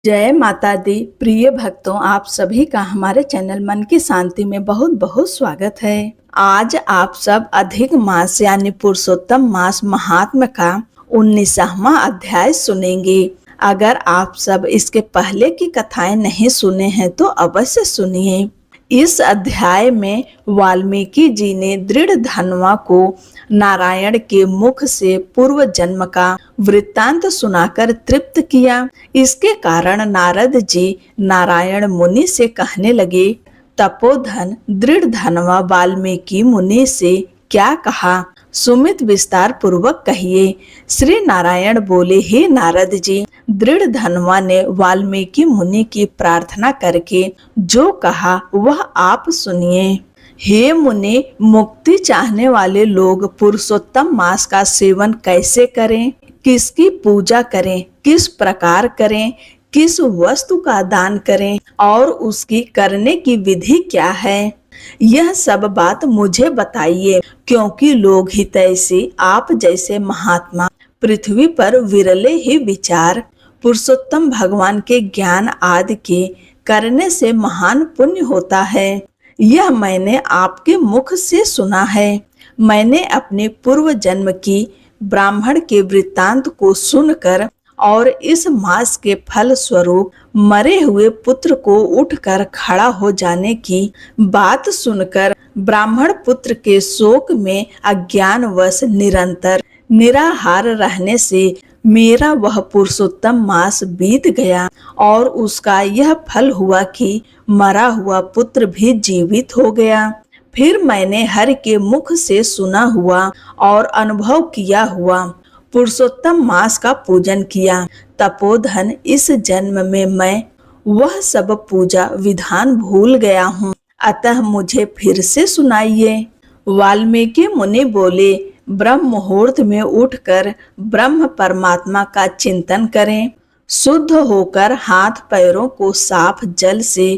जय माता दी। प्रिय भक्तों, आप सभी का हमारे चैनल मन की शांति में बहुत बहुत स्वागत है। आज आप सब अधिक मास यानी पुरुषोत्तम मास महात्म्य का 19वां अध्याय सुनेंगे। अगर आप सब इसके पहले की कथाएं नहीं सुने हैं तो अवश्य सुनिए। इस अध्याय में वाल्मीकि जी ने दृढ़ धनवा को नारायण के मुख से पूर्व जन्म का वृत्तांत सुनाकर तृप्त किया। इसके कारण नारद जी नारायण मुनि से कहने लगे, तपोधन दृढ़ धनवा वाल्मीकि मुनि से क्या कहा, सुमित विस्तार पूर्वक कहिए। श्री नारायण बोले, हे नारद जी, दृढ़ धनवा ने वाल्मीकि मुनि की प्रार्थना करके जो कहा वह आप सुनिए। हे मुनि, मुक्ति चाहने वाले लोग पुरुषोत्तम मास का सेवन कैसे करें, किसकी पूजा करें, किस प्रकार करें, किस वस्तु का दान करें और उसकी करने की विधि क्या है, यह सब बात मुझे बताइए, क्योंकि लोग हितैषी आप जैसे महात्मा पृथ्वी पर विरले ही विचार। पुरुषोत्तम भगवान के ज्ञान आदि के करने से महान पुण्य होता है। यह मैंने आपके मुख से सुना है। मैंने अपने पूर्व जन्म की ब्राह्मण के वृत्तांत को सुनकर और इस मास के फल स्वरूप मरे हुए पुत्र को उठकर खड़ा हो जाने की बात सुनकर ब्राह्मण पुत्र के शोक में अज्ञानवश निरंतर निराहार रहने से मेरा वह पुरुषोत्तम मास बीत गया और उसका यह फल हुआ कि मरा हुआ पुत्र भी जीवित हो गया। फिर मैंने हरि के मुख से सुना हुआ और अनुभव किया हुआ पुरुषोत्तम मास का पूजन किया। तपोधन, इस जन्म में मैं वह सब पूजा विधान भूल गया हूँ, अतः मुझे फिर से सुनाइए। वाल्मीकि मुनि बोले, ब्रह्म मुहूर्त में उठकर ब्रह्म परमात्मा का चिंतन करें। शुद्ध होकर हाथ पैरों को साफ जल से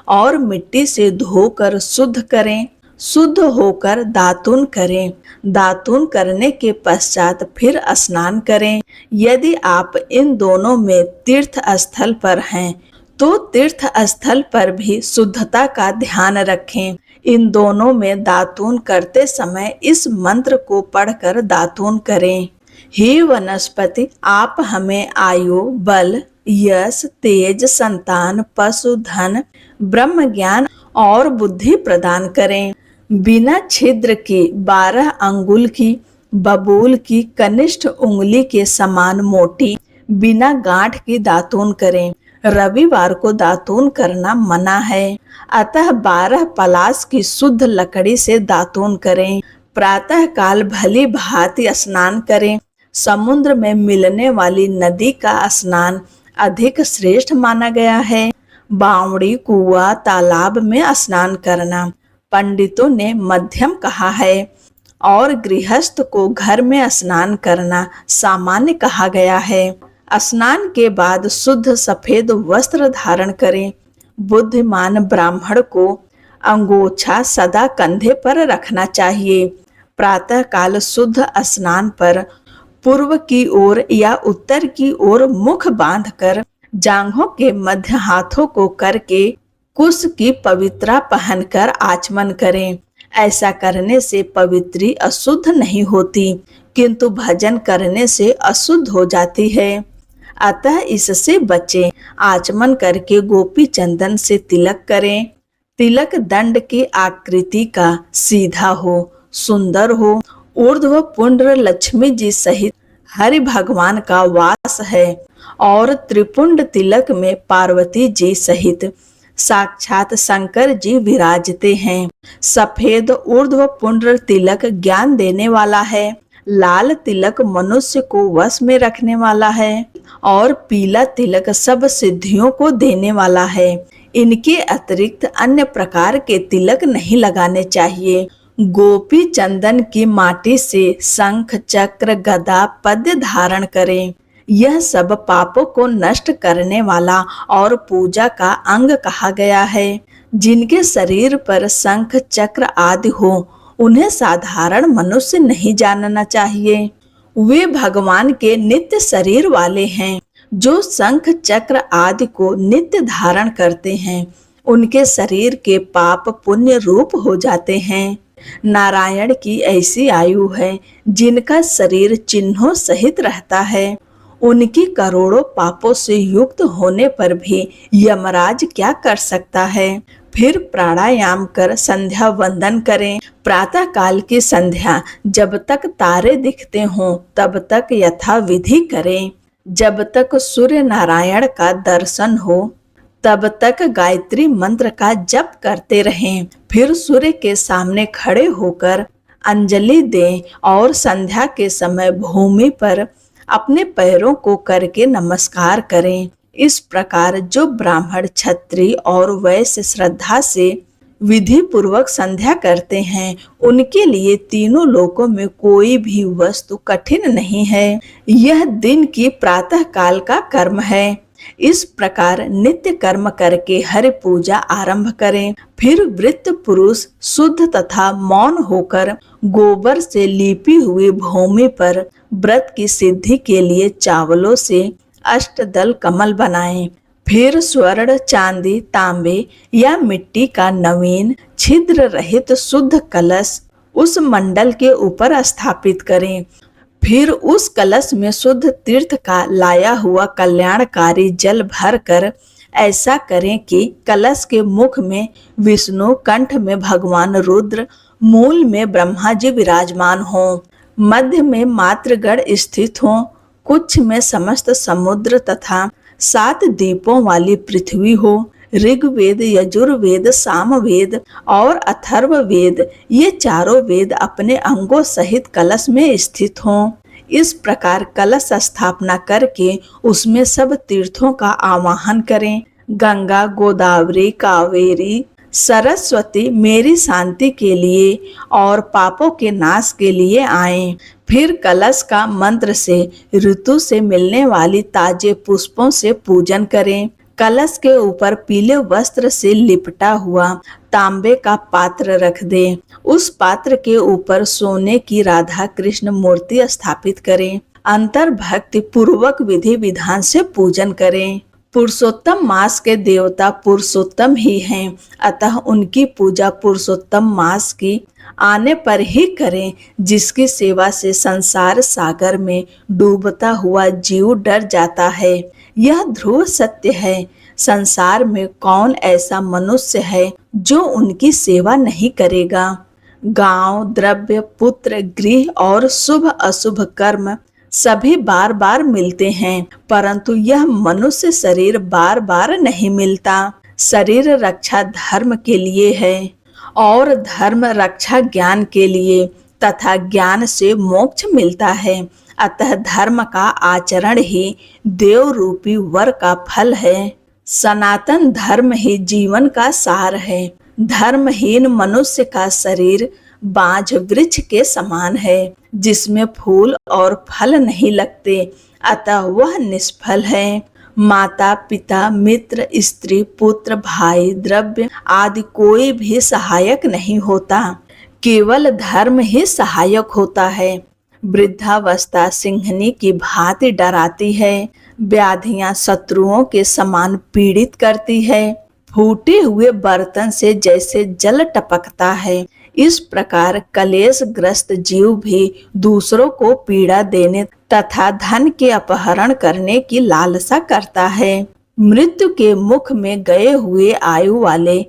और मिट्टी से धोकर शुद्ध करें। शुद्ध होकर दातुन करें। दातुन करने के पश्चात फिर स्नान करें। यदि आप इन दोनों में तीर्थ स्थल पर हैं तो तीर्थ स्थल पर भी शुद्धता का ध्यान रखें। इन दोनों में दातून करते समय इस मंत्र को पढ़कर दातून करें। हे वनस्पति, आप हमें आयु, बल, यश, तेज, संतान, पशु, धन, ब्रह्म ज्ञान और बुद्धि प्रदान करें। बिना छिद्र के 12 अंगुल की बबूल की कनिष्ठ उंगली के समान मोटी, बिना गांठ की दातून करें। रविवार को दातून करना मना है, अतः 12 पलाश की शुद्ध लकड़ी से दातून करें। प्रातः काल भली भांति स्नान करें। समुद्र में मिलने वाली नदी का स्नान अधिक श्रेष्ठ माना गया है। बावड़ी, कुआं, तालाब में स्नान करना पंडितों ने मध्यम कहा है और गृहस्थ को घर में स्नान करना सामान्य कहा गया है। स्नान के बाद शुद्ध सफेद वस्त्र धारण करें। बुद्धिमान ब्राह्मण को अंगोछा सदा कंधे पर रखना चाहिए। प्रातः काल शुद्ध स्नान पर पूर्व की ओर या उत्तर की ओर मुख बांधकर जांघों के मध्य हाथों को करके कुश की पवित्रा पहनकर आचमन करें। ऐसा करने से पवित्री अशुद्ध नहीं होती, किंतु भजन करने से अशुद्ध हो जाती है, अतः इससे बचें। आचमन करके गोपी चंदन से तिलक करें। तिलक दंड की आकृति का सीधा हो, सुंदर हो। ऊर्ध्व पुंड्र लक्ष्मी जी सहित हरि भगवान का वास है और त्रिपुंड तिलक में पार्वती जी सहित साक्षात शंकर जी विराजते हैं। सफेद ऊर्ध्व पुंड्र तिलक ज्ञान देने वाला है। लाल तिलक मनुष्य को वश में रखने वाला है और पीला तिलक सब सिद्धियों को देने वाला है। इनके अतिरिक्त अन्य प्रकार के तिलक नहीं लगाने चाहिए। गोपी चंदन की माटी से शंख, चक्र, गदा, पद्य धारण करें। यह सब पापों को नष्ट करने वाला और पूजा का अंग कहा गया है। जिनके शरीर पर शंख, चक्र आदि हो, उन्हें साधारण मनुष्य नहीं जानना चाहिए। वे भगवान के नित्य शरीर वाले हैं जो शंख चक्र आदि को नित्य धारण करते हैं, उनके शरीर के पाप पुण्य रूप हो जाते हैं। नारायण की ऐसी आयु है जिनका शरीर चिन्हों सहित रहता है। उनकी करोड़ों पापों से युक्त होने पर भी यमराज क्या कर सकता है। फिर प्राणायाम कर संध्या वंदन करें। प्रातः काल की संध्या जब तक तारे दिखते हों तब तक यथा विधि करें। जब तक सूर्य नारायण का दर्शन हो तब तक गायत्री मंत्र का जप करते रहें। फिर सूर्य के सामने खड़े होकर अंजलि दें और संध्या के समय भूमि पर अपने पैरों को करके नमस्कार करें। इस प्रकार जो ब्राह्मण, क्षत्रिय और वैश्य श्रद्धा से विधि पूर्वक संध्या करते हैं, उनके लिए तीनों लोकों में कोई भी वस्तु कठिन नहीं है। यह दिन की प्रातः काल का कर्म है। इस प्रकार नित्य कर्म करके हरि पूजा आरंभ करें। फिर वृत्त पुरुष शुद्ध तथा मौन होकर गोबर से लीपी हुई भूमि पर व्रत की सिद्धि के लिए चावलों से अष्टदल कमल बनाएं। फिर स्वर्ण, चांदी, तांबे या मिट्टी का नवीन छिद्र रहित शुद्ध कलश उस मंडल के ऊपर स्थापित करें। फिर उस कलश में शुद्ध तीर्थ का लाया हुआ कल्याणकारी जल भर कर ऐसा करें कि कलश के मुख में विष्णु, कंठ में भगवान रुद्र, मूल में ब्रह्मा जी विराजमान हों, मध्य में मातृगण स्थित हों, कुछ में समस्त समुद्र तथा 7 दीपों वाली पृथ्वी हो। ऋग्वेद, यजुर्वेद, सामवेद और अथर्ववेद ये चारों वेद अपने अंगों सहित कलश में स्थित हों। इस प्रकार कलश स्थापना करके उसमें सब तीर्थों का आवाहन करें। गंगा, गोदावरी, कावेरी, सरस्वती मेरी शांति के लिए और पापों के नाश के लिए आएं। फिर कलश का मंत्र से ऋतु से मिलने वाली ताजे पुष्पों से पूजन करें। कलश के ऊपर पीले वस्त्र से लिपटा हुआ तांबे का पात्र रख दें। उस पात्र के ऊपर सोने की राधा कृष्ण मूर्ति स्थापित करें। अंतर भक्ति पूर्वक विधि विधान से पूजन करें। पुरुषोत्तम मास के देवता पुरुषोत्तम ही हैं, अतः उनकी पूजा पुरुषोत्तम मास की आने पर ही करें, जिसकी सेवा से संसार सागर में डूबता हुआ जीव डर जाता है। यह ध्रुव सत्य है। संसार में कौन ऐसा मनुष्य है जो उनकी सेवा नहीं करेगा। गांव, द्रव्य, पुत्र, गृह और शुभ अशुभ कर्म सभी बार बार मिलते हैं, परंतु यह मनुष्य शरीर बार बार नहीं मिलता। शरीर रक्षा धर्म के लिए है और धर्म रक्षा ज्ञान के लिए, तथा ज्ञान से मोक्ष मिलता है। अतः धर्म का आचरण ही देव रूपी वर का फल है। सनातन धर्म ही जीवन का सार है। धर्महीन मनुष्य का शरीर बांझ वृक्ष के समान है, जिसमें फूल और फल नहीं लगते, अतः वह निष्फल है। माता, पिता, मित्र, स्त्री, पुत्र, भाई, द्रव्य आदि कोई भी सहायक नहीं होता, केवल धर्म ही सहायक होता है। वृद्धावस्था सिंहनी की भांति डराती है। व्याधियां शत्रुओं के समान पीड़ित करती है। फूटे हुए बर्तन से जैसे जल टपकता है, इस प्रकार कलेश ग्रस्त जीव भी दूसरों को पीड़ा देने तथा धन के अपहरण करने की लालसा करता है। मृत्यु के मुख में गए हुए आयु वाले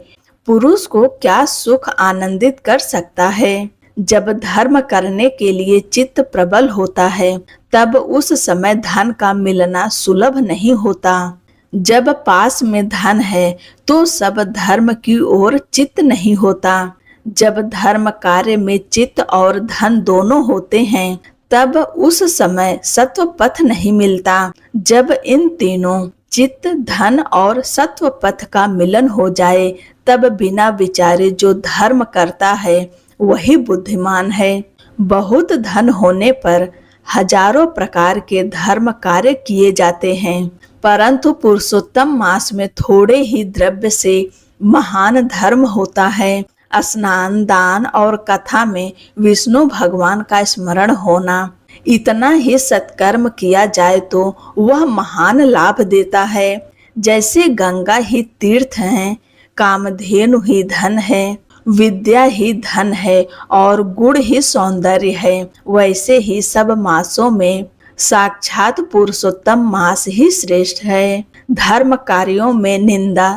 पुरुष को क्या सुख आनंदित कर सकता है। जब धर्म करने के लिए चित्त प्रबल होता है, तब उस समय धन का मिलना सुलभ नहीं होता। जब पास में धन है तो सब धर्म की ओर चित्त नहीं होता। जब धर्म कार्य में चित्त और धन दोनों होते हैं, तब उस समय सत्व पथ नहीं मिलता। जब इन तीनों चित्त, धन और सत्व पथ का मिलन हो जाए, तब बिना विचारे जो धर्म करता है वही बुद्धिमान है। बहुत धन होने पर हजारों प्रकार के धर्म कार्य किए जाते हैं, परंतु पुरुषोत्तम मास में थोड़े ही द्रव्य से महान धर्म होता है। स्नान, दान और कथा में विष्णु भगवान का स्मरण होना, इतना ही सत्कर्म किया जाए तो वह महान लाभ देता है। जैसे गंगा ही तीर्थ है, कामधेनु ही धन है, विद्या ही धन है और गुण ही सौंदर्य है, वैसे ही सब मासों में साक्षात पुरुषोत्तम मास ही श्रेष्ठ है। धर्म कार्यों में निंदा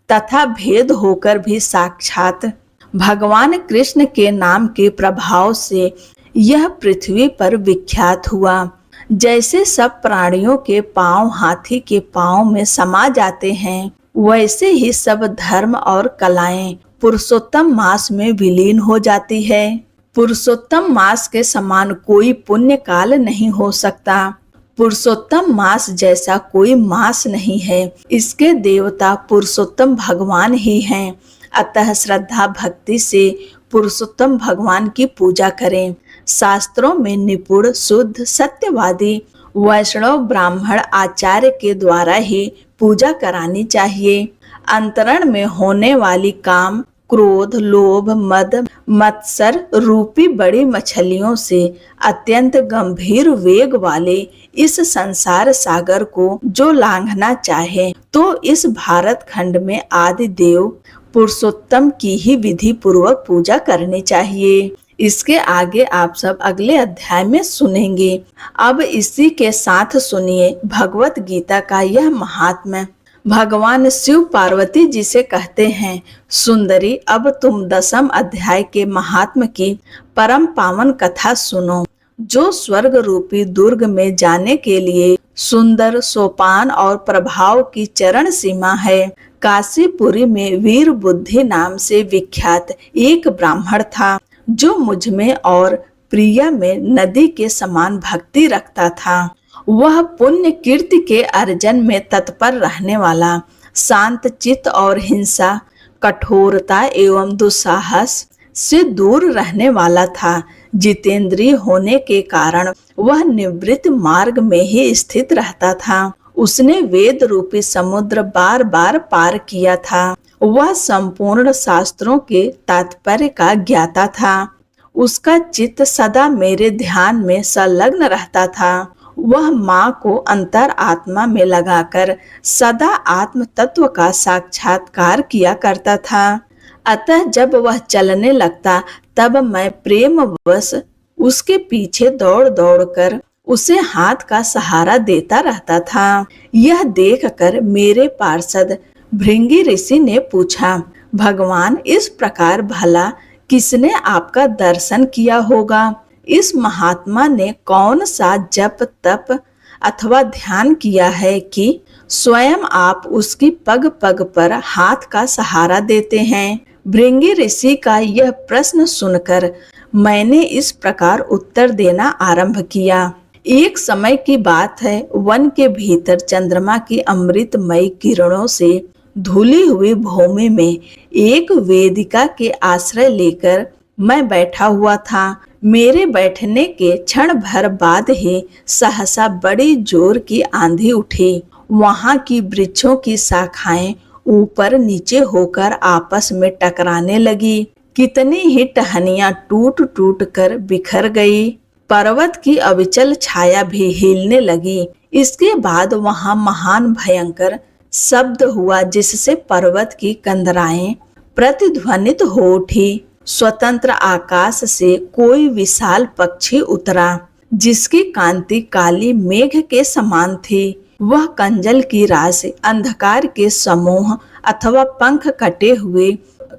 तथा भेद होकर भी साक्षात भगवान कृष्ण के नाम के प्रभाव से यह पृथ्वी पर विख्यात हुआ। जैसे सब प्राणियों के पांव हाथी के पांव में समा जाते हैं, वैसे ही सब धर्म और कलाएं पुरुषोत्तम मास में विलीन हो जाती है। पुरुषोत्तम मास के समान कोई पुण्य काल नहीं हो सकता। पुरुषोत्तम मास जैसा कोई मास नहीं है। इसके देवता पुरुषोत्तम भगवान ही हैं। अतः श्रद्धा भक्ति से पुरुषोत्तम भगवान की पूजा करें। शास्त्रों में निपुण शुद्ध सत्यवादी वैष्णव ब्राह्मण आचार्य के द्वारा ही पूजा करानी चाहिए। अंतरण में होने वाली काम क्रोध लोभ मद मत्सर रूपी बड़ी मछलियों से अत्यंत गंभीर वेग वाले इस संसार सागर को जो लांघना चाहे तो इस भारत खंड में आदि देव पुरुषोत्तम की ही विधि पूर्वक पूजा करनी चाहिए। इसके आगे आप सब अगले अध्याय में सुनेंगे। अब इसी के साथ सुनिए भगवत गीता का यह महात्म्य। भगवान शिव पार्वती जी से कहते हैं, सुंदरी अब तुम 10वें अध्याय के महात्म्य की परम पावन कथा सुनो, जो स्वर्ग रूपी दुर्ग में जाने के लिए सुंदर सोपान और प्रभाव की चरण सीमा है। काशीपुरी में वीर बुद्धि नाम से विख्यात एक ब्राह्मण था, जो मुझ में और प्रिया में नदी के समान भक्ति रखता था। वह पुण्य कीर्ति के अर्जन में तत्पर रहने वाला, शांत चित्त और हिंसा कठोरता एवं दुस्साहस से दूर रहने वाला था। जितेंद्रिय होने के कारण वह निवृत्त मार्ग में ही स्थित रहता था। उसने वेद रूपी समुद्र बार बार पार किया था। वह संपूर्ण शास्त्रों के तात्पर्य का ज्ञाता था। उसका चित्त सदा मेरे ध्यान में संलग्न रहता था। वह माँ को अंतर आत्मा में लगाकर सदा आत्म तत्व का साक्षात्कार किया करता था। अतः जब वह चलने लगता तब मैं प्रेमवश उसके पीछे दौड़ दौड़ कर उसे हाथ का सहारा देता रहता था। यह देखकर मेरे पार्षद भृंगी ऋषि ने पूछा, भगवान इस प्रकार भला किसने आपका दर्शन किया होगा? इस महात्मा ने कौन सा जप तप अथवा ध्यान किया है कि स्वयं आप उसकी पग पग पर हाथ का सहारा देते हैं? भृंगी ऋषि का यह प्रश्न सुनकर मैंने इस प्रकार उत्तर देना आरंभ किया। एक समय की बात है, वन के भीतर चंद्रमा की अमृतमयी किरणों से धुली हुई भूमि में एक वेदिका के आश्रय लेकर मैं बैठा हुआ था। मेरे बैठने के क्षण भर बाद ही सहसा बड़ी जोर की आंधी उठी। वहां की वृक्षों की शाखाएं ऊपर नीचे होकर आपस में टकराने लगी। कितनी ही टहनियां टूट टूट कर बिखर गई। पर्वत की अविचल छाया भी हिलने लगी। इसके बाद वहां महान भयंकर शब्द हुआ, जिससे पर्वत की कंदराएं प्रतिध्वनित हो उठी। स्वतंत्र आकाश से कोई विशाल पक्षी उतरा, जिसकी कांति काली मेघ के समान थी। वह कंजल की राशि, अंधकार के समूह अथवा पंख कटे हुए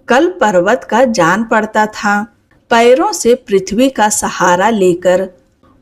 कल पर्वत का जान पड़ता था। पैरों से पृथ्वी का सहारा लेकर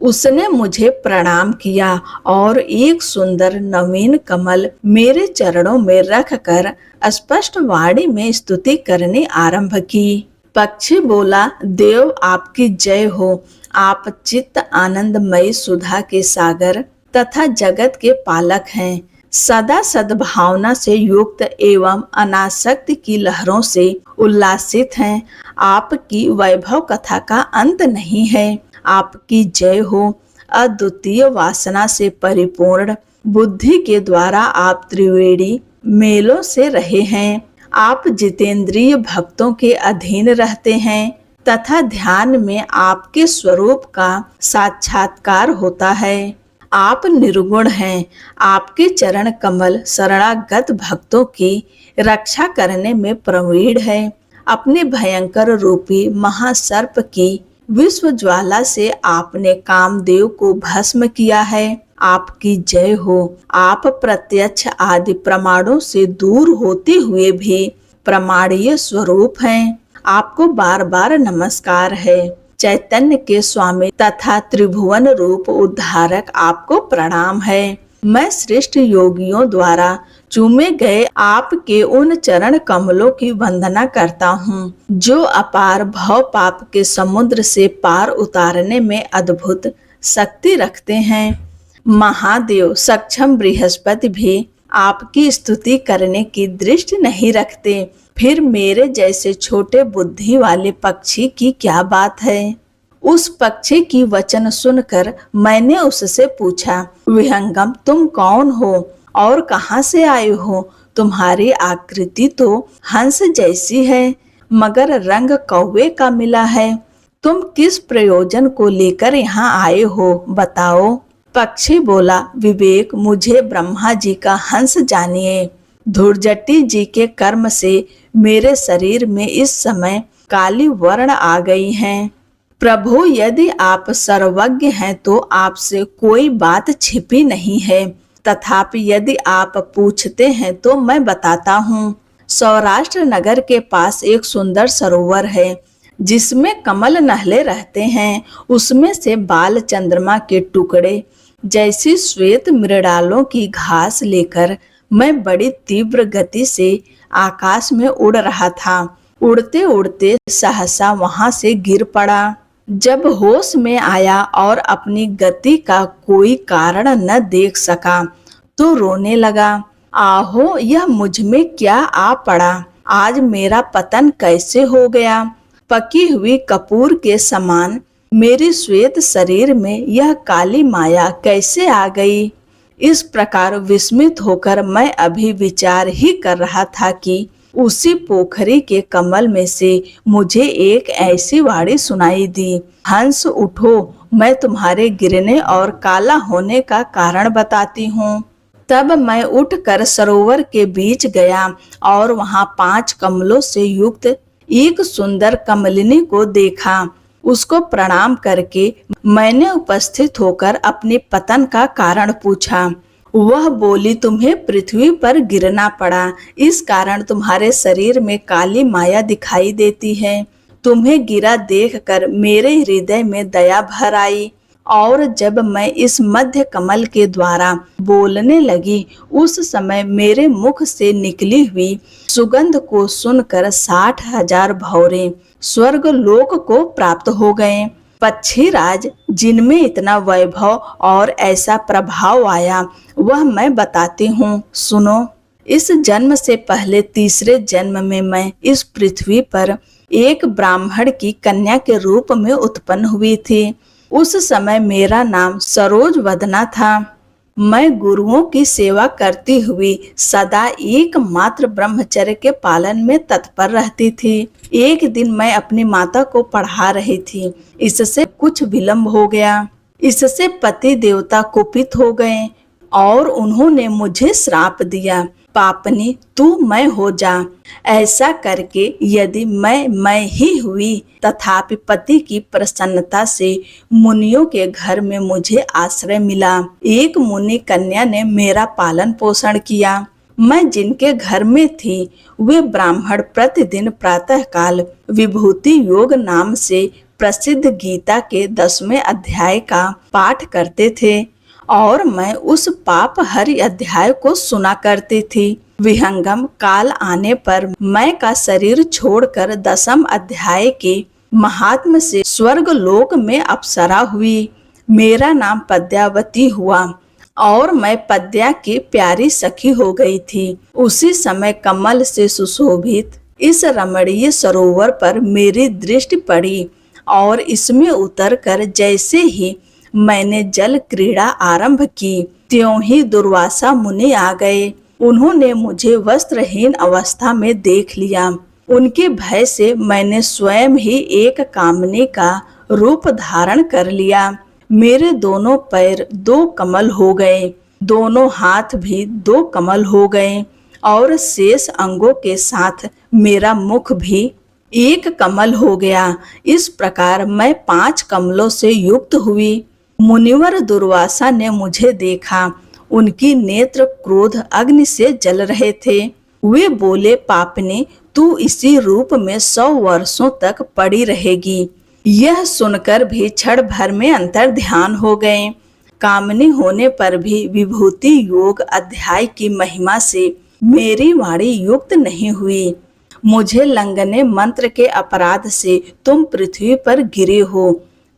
उसने मुझे प्रणाम किया और एक सुंदर नवीन कमल मेरे चरणों में रखकर स्पष्ट वाणी में स्तुति करने आरंभ की। पक्षी बोला, देव आपकी जय हो। आप चित्त आनंदमयी सुधा के सागर तथा जगत के पालक हैं। सदा सद्भावना से युक्त एवं अनासक्ति की लहरों से उल्लासित हैं। आपकी वैभव कथा का अंत नहीं है। आपकी जय हो। अद्वितीय वासना से परिपूर्ण बुद्धि के द्वारा आप त्रिवेणी मेलों से रहे हैं। आप जितेंद्रिय भक्तों के अधीन रहते हैं। तथा ध्यान में आपके स्वरूप का साक्षात्कार होता है। आप निर्गुण हैं। आपके चरण कमल शरणागत भक्तों की रक्षा करने में प्रवीण है। अपने भयंकर रूपी महासर्प की विश्व ज्वाला से आपने कामदेव को भस्म किया है। आपकी जय हो। आप प्रत्यक्ष आदि प्रमाणों से दूर होते हुए भी प्रमाणीय स्वरूप हैं। आपको बार बार नमस्कार है। चैतन्य के स्वामी तथा त्रिभुवन रूप उद्धारक आपको प्रणाम है। मैं श्रेष्ठ योगियों द्वारा चूमे गए आपके उन चरण कमलों की वंदना करता हूँ, जो अपार भव पाप के समुद्र से पार उतारने में अद्भुत शक्ति रखते हैं। महादेव सक्षम बृहस्पति भी आपकी स्तुति करने की दृष्टि नहीं रखते, फिर मेरे जैसे छोटे बुद्धि वाले पक्षी की क्या बात है। उस पक्षी की वचन सुनकर मैंने उससे पूछा, विहंगम तुम कौन हो और कहाँ से आए हो? तुम्हारी आकृति तो हंस जैसी है, मगर रंग कौवे का मिला है। तुम किस प्रयोजन को लेकर यहाँ आए हो, बताओ। पक्षी बोला, विवेक, मुझे ब्रह्मा जी का हंस जानिए। धुर्जटी जी के कर्म से मेरे शरीर में इस समय काली वर्ण आ गई हैं। प्रभु, यदि आप सर्वज्ञ हैं तो आपसे कोई बात छिपी नहीं है, तथापि यदि आप पूछते हैं तो मैं बताता हूँ। सौराष्ट्र नगर के पास एक सुंदर सरोवर है, जिसमें कमल नहले रहते हैं। उसमें से बाल चंद्रमा के टुकड़े जैसी श्वेत मृणालों की घास लेकर मैं बड़ी तीव्र गति से आकाश में उड़ रहा था। उड़ते उड़ते सहसा वहां से गिर पड़ा। जब होश में आया और अपनी गति का कोई कारण न देख सका तो रोने लगा। आहो, यह मुझ में क्या आ पड़ा? आज मेरा पतन कैसे हो गया? पकी हुई कपूर के समान मेरे श्वेत शरीर में यह काली माया कैसे आ गई? इस प्रकार विस्मित होकर मैं अभी विचार ही कर रहा था कि उसी पोखरी के कमल में से मुझे एक ऐसी वाणी सुनाई दी, हंस उठो, मैं तुम्हारे गिरने और काला होने का कारण बताती हूँ। तब मैं उठकर सरोवर के बीच गया और वहाँ 5 कमलों से युक्त एक सुंदर कमलिनी को देखा। उसको प्रणाम करके मैंने उपस्थित होकर अपने पतन का कारण पूछा। वह बोली, तुम्हें पृथ्वी पर गिरना पड़ा, इस कारण तुम्हारे शरीर में काली माया दिखाई देती है। तुम्हें गिरा देखकर मेरे हृदय में दया भर आई और जब मैं इस मध्य कमल के द्वारा बोलने लगी, उस समय मेरे मुख से निकली हुई सुगंध को सुनकर 60,000 भौरे स्वर्ग लोक को प्राप्त हो गए। पक्षी राज, जिनमें इतना वैभव और ऐसा प्रभाव आया, वह मैं बताती हूँ, सुनो। इस जन्म से पहले तीसरे जन्म में मैं इस पृथ्वी पर एक ब्राह्मण की कन्या के रूप में उत्पन्न हुई थी। उस समय मेरा नाम सरोज वदना था। मैं गुरुओं की सेवा करती हुई सदा एकमात्र ब्रह्मचर्य के पालन में तत्पर रहती थी। एक दिन मैं अपनी माता को पढ़ा रही थी, इससे कुछ विलंब हो गया। इससे पति देवता कुपित हो गए और उन्होंने मुझे श्राप दिया, पापनी तू मैं हो जा। ऐसा करके यदि मैं ही हुई, तथापि पति की प्रसन्नता से मुनियों के घर में मुझे आश्रय मिला। एक मुनि कन्या ने मेरा पालन पोषण किया। मैं जिनके घर में थी वे ब्राह्मण प्रतिदिन प्रातःकाल विभूति योग नाम से प्रसिद्ध गीता के 10वें अध्याय का पाठ करते थे और मैं उस पाप हरि अध्याय को सुना करती थी। विहंगम, काल आने पर मैं का शरीर छोड़कर 10वें अध्याय के महात्म से स्वर्ग लोक में अप्सरा हुई। मेरा नाम पद्यावती हुआ और मैं पद्या की प्यारी सखी हो गई थी। उसी समय कमल से सुशोभित इस रमणीय सरोवर पर मेरी दृष्टि पड़ी और इसमें उतरकर जैसे ही मैंने जल क्रीड़ा आरंभ की, त्यों ही दुर्वासा मुनि आ गए। उन्होंने मुझे वस्त्रहीन अवस्था में देख लिया उनके भय से मैंने स्वयं ही एक कामनी का रूप धारण कर लिया। मेरे दोनों पैर 2 कमल हो गए, दोनों हाथ भी 2 कमल हो गए और शेष अंगों के साथ मेरा मुख भी एक कमल हो गया। इस प्रकार मैं 5 कमलों से युक्त हुई। मुनिवर दुर्वासा ने मुझे देखा। उनकी नेत्र क्रोध अग्नि से जल रहे थे। वे बोले, पापनी, तू इसी रूप में 100 वर्षों तक पड़ी रहेगी। यह सुनकर भी क्षण भर में अंतर ध्यान हो गए। कामनी होने पर भी विभूति योग अध्याय की महिमा से मेरी वाणी युक्त नहीं हुई। मुझे लंघने मंत्र के अपराध से तुम पृथ्वी पर गिरे हो।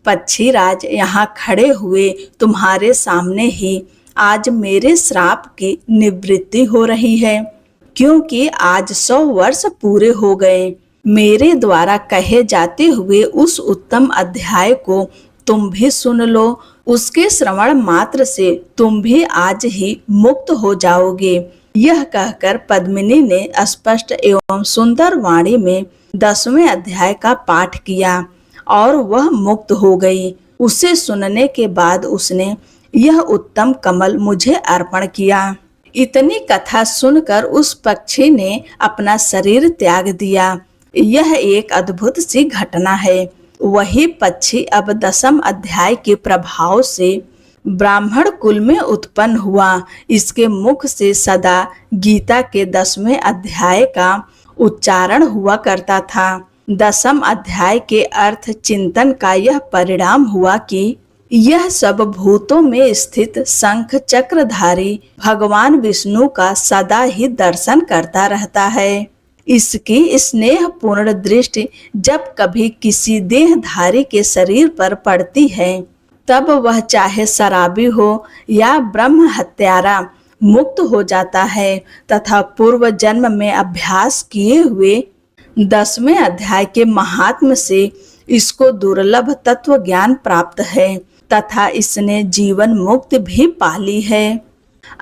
पक्षी राज, यहाँ खड़े हुए तुम्हारे सामने ही आज मेरे श्राप की निवृत्ति हो रही है, क्योंकि आज 100 वर्ष पूरे हो गए। मेरे द्वारा कहे जाते हुए उस उत्तम अध्याय को तुम भी सुन लो। उसके श्रवण मात्र से तुम भी आज ही मुक्त हो जाओगे। यह कहकर पद्मिनी ने स्पष्ट एवं सुंदर वाणी में 10वें अध्याय का पाठ किया और वह मुक्त हो गई। उसे सुनने के बाद उसने यह उत्तम कमल मुझे अर्पण किया। इतनी कथा सुनकर उस पक्षी ने अपना शरीर त्याग दिया। यह एक अद्भुत सी घटना है। वही पक्षी अब 10वें अध्याय के प्रभाव से ब्राह्मण कुल में उत्पन्न हुआ। इसके मुख से सदा गीता के 10वें अध्याय का उच्चारण हुआ करता था। 10वें अध्याय के अर्थ चिंतन का यह परिणाम हुआ कि यह सब भूतों में स्थित शंख चक्रधारी भगवान विष्णु का सदा ही दर्शन करता रहता है। इसकी स्नेहपूर्ण दृष्टि जब कभी किसी देहधारी के शरीर पर पड़ती है, तब वह चाहे शराबी हो या ब्रह्म हत्यारा मुक्त हो जाता है तथा पूर्व जन्म में अभ्यास किए हुए 10वें अध्याय के महात्म्य से इसको दुर्लभ तत्व ज्ञान प्राप्त है तथा इसने जीवन मुक्ति भी पाली है।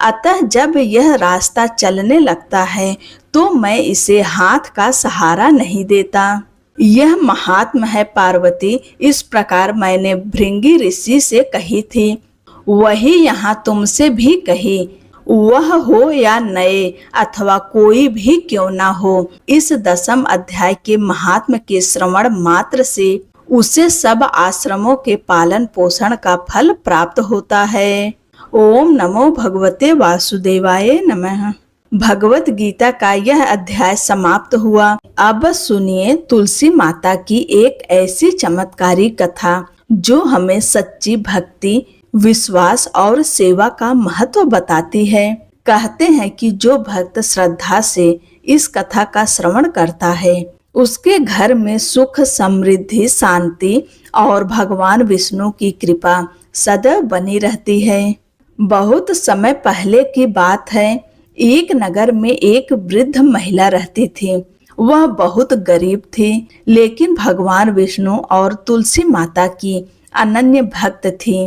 अतः जब यह रास्ता चलने लगता है तो मैं इसे हाथ का सहारा नहीं देता। यह महात्म है पार्वती, इस प्रकार मैंने भृंगी ऋषि से कही थी। वही यहाँ तुमसे भी कही। वह हो या नए अथवा कोई भी क्यों ना हो, इस 10वें अध्याय के महात्म के श्रवण मात्र से उसे सब आश्रमों के पालन पोषण का फल प्राप्त होता है। ओम नमो भगवते वासुदेवाय नमः। भगवत गीता का यह अध्याय समाप्त हुआ। अब सुनिए तुलसी माता की एक ऐसी चमत्कारी कथा जो हमें सच्ची भक्ति, विश्वास और सेवा का महत्व बताती है। कहते हैं कि जो भक्त श्रद्धा से इस कथा का श्रवण करता है, उसके घर में सुख, समृद्धि, शांति और भगवान विष्णु की कृपा सदैव बनी रहती है। बहुत समय पहले की बात है। एक नगर में एक वृद्ध महिला रहती थी। वह बहुत गरीब थी, लेकिन भगवान विष्णु और तुलसी माता की अनन्य भक्त थी।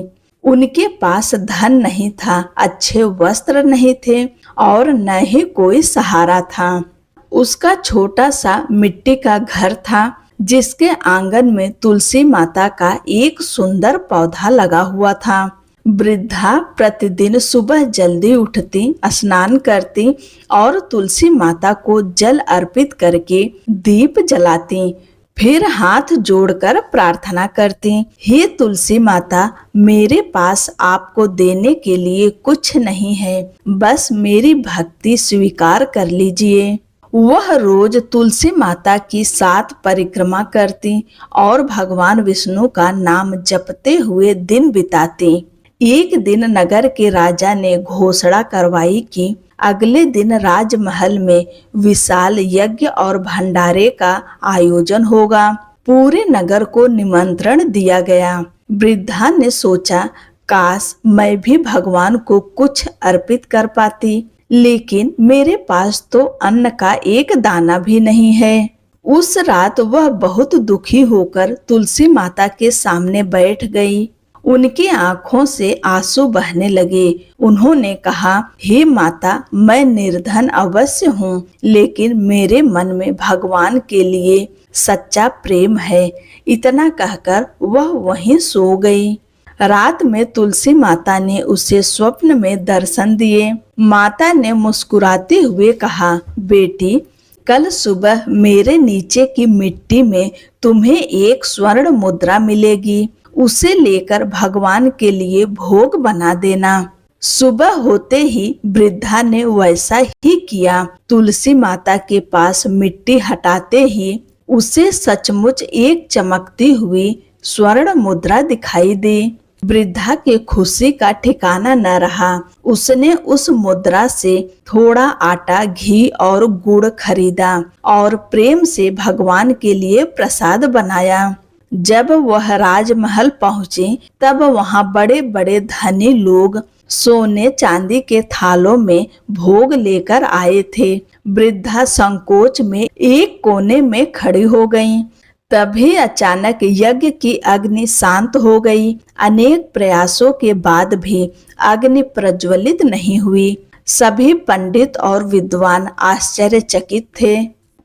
उनके पास धन नहीं था, अच्छे वस्त्र नहीं थे और न ही कोई सहारा था। उसका छोटा सा मिट्टी का घर था, जिसके आंगन में तुलसी माता का एक सुंदर पौधा लगा हुआ था। वृद्धा प्रतिदिन सुबह जल्दी उठती, स्नान करती और तुलसी माता को जल अर्पित करके दीप जलाती, फिर हाथ जोड़कर प्रार्थना करती, हे तुलसी माता, मेरे पास आपको देने के लिए कुछ नहीं है, बस मेरी भक्ति स्वीकार कर लीजिए। वह रोज तुलसी माता की 7 परिक्रमा करती और भगवान विष्णु का नाम जपते हुए दिन बिताती। एक दिन नगर के राजा ने घोषणा करवाई कि अगले दिन राजमहल में विशाल यज्ञ और भंडारे का आयोजन होगा। पूरे नगर को निमंत्रण दिया गया। वृद्धा ने सोचा, काश मैं भी भगवान को कुछ अर्पित कर पाती, लेकिन मेरे पास तो अन्न का एक दाना भी नहीं है। उस रात वह बहुत दुखी होकर तुलसी माता के सामने बैठ गई। उनकी आंखों से आंसू बहने लगे। उन्होंने कहा, हे माता, मैं निर्धन अवश्य हूँ, लेकिन मेरे मन में भगवान के लिए सच्चा प्रेम है। इतना कहकर वह वहीं सो गई। रात में तुलसी माता ने उसे स्वप्न में दर्शन दिए। माता ने मुस्कुराते हुए कहा, बेटी, कल सुबह मेरे नीचे की मिट्टी में तुम्हें एक स्वर्ण मुद्रा मिलेगी। उसे लेकर भगवान के लिए भोग बना देना। सुबह होते ही वृद्धा ने वैसा ही किया। तुलसी माता के पास मिट्टी हटाते ही उसे सचमुच एक चमकती हुई स्वर्ण मुद्रा दिखाई दी। वृद्धा के खुशी का ठिकाना न रहा। उसने उस मुद्रा से थोड़ा आटा, घी और गुड़ खरीदा और प्रेम से भगवान के लिए प्रसाद बनाया। जब वह राजमहल पहुंची तब वहां बड़े बड़े धनी लोग सोने चांदी के थालों में भोग लेकर आए थे। वृद्धा संकोच में एक कोने में खड़ी हो गईं। तभी अचानक यज्ञ की अग्नि शांत हो गई। अनेक प्रयासों के बाद भी अग्नि प्रज्वलित नहीं हुई। सभी पंडित और विद्वान आश्चर्यचकित थे।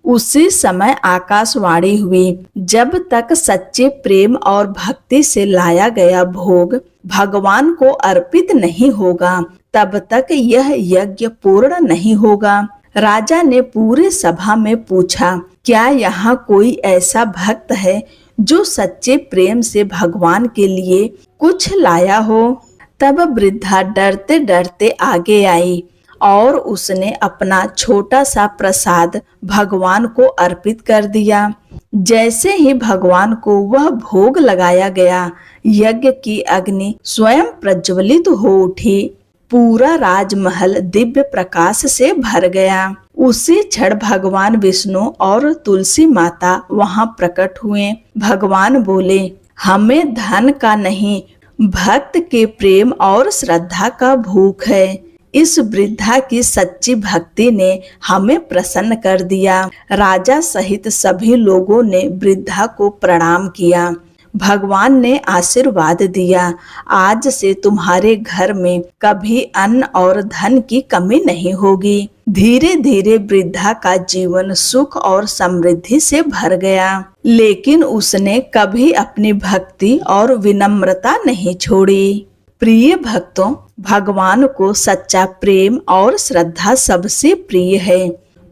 उसी समय आकाशवाणी हुई, जब तक सच्चे प्रेम और भक्ति से लाया गया भोग भगवान को अर्पित नहीं होगा, तब तक यह यज्ञ पूर्ण नहीं होगा। राजा ने पूरे सभा में पूछा, क्या यहाँ कोई ऐसा भक्त है जो सच्चे प्रेम से भगवान के लिए कुछ लाया हो? तब वृद्धा डरते डरते आगे आई और उसने अपना छोटा सा प्रसाद भगवान को अर्पित कर दिया। जैसे ही भगवान को वह भोग लगाया गया, यज्ञ की अग्नि स्वयं प्रज्वलित हो उठी। पूरा राजमहल दिव्य प्रकाश से भर गया। उसी क्षण भगवान विष्णु और तुलसी माता वहां प्रकट हुए। भगवान बोले, हमें धन का नहीं, भक्त के प्रेम और श्रद्धा का भूख है। इस वृद्धा की सच्ची भक्ति ने हमें प्रसन्न कर दिया। राजा सहित सभी लोगों ने वृद्धा को प्रणाम किया। भगवान ने आशीर्वाद दिया, आज से तुम्हारे घर में कभी अन्न और धन की कमी नहीं होगी। धीरे धीरे वृद्धा का जीवन सुख और समृद्धि से भर गया, लेकिन उसने कभी अपनी भक्ति और विनम्रता नहीं छोड़ी। प्रिय भक्तों, भगवान को सच्चा प्रेम और श्रद्धा सबसे प्रिय है।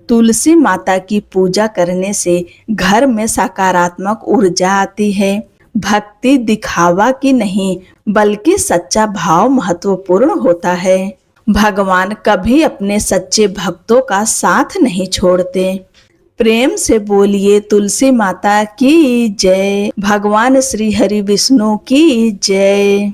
तुलसी माता की पूजा करने से घर में सकारात्मक ऊर्जा आती है। भक्ति दिखावा की नहीं, बल्कि सच्चा भाव महत्वपूर्ण होता है। भगवान कभी अपने सच्चे भक्तों का साथ नहीं छोड़ते। प्रेम से बोलिए तुलसी माता की जय। भगवान श्री हरि विष्णु की जय।